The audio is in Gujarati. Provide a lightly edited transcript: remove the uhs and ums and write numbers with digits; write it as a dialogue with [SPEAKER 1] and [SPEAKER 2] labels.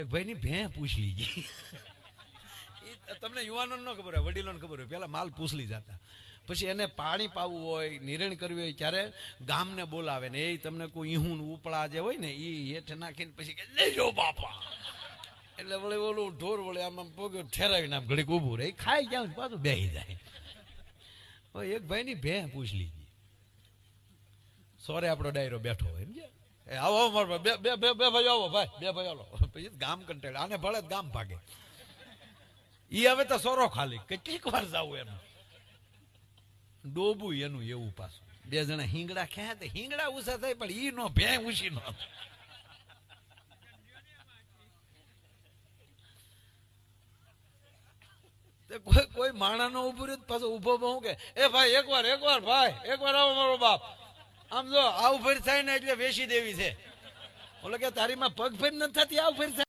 [SPEAKER 1] ભાઈ ની ભે પૂછલી ગઈ. તમને યુવાનો ન ખબર હોય, વડીલોને ખબર હોય, પેલા માલ પૂછલી જતા. પછી એને પાણી પાવું હોય, નિરણ કરવી હોય, ત્યારે ગામને બોલાવે ને એ તમને કોઈ ઈહું ઉપળા જે હોય ને એ હેઠ નાખીને પછી કે લેજો બાપા. એટલે વળે ઓલું ઢોર વળે આમ પગ ઠેરાવીને આમ ઘડીક ઊભું રહે, ખાઈ ગયા પાછું બેસી જાય. એક ભાઈ ની ભે પૂછલી ગઈ. સોરે આપણો ડાયરો બેઠો હોય, સમજ્યા? આવો મારો બે બે બે બે ભાઈ આવો, ભાઈ બે ભાઈ આવો. પછી ગામ કંટાળે, આને ભળે ગામ ભાગે. ઈ હવે તો સોરો ખાલી કેટલીક વાર જાવું એનું ડોબું એનું એવું પાછું. બે જણા હિંગડા ખેંચે તો હિંગડા ઉષા થાય, પણ ઈ નો ભે ઉછી નો. કોઈ માણા નો ઉભું રહ્યું પાછો ઉભો બહુ કે એ ભાઈ એકવાર ભાઈ એકવાર આવો મારો બાપ. આમ જો આવું ફેર થાય ને એટલે વેસી દેવી છે. ઓલો કે તારી માં પગ ફેર નથી થતી, આવું ફેર થાય.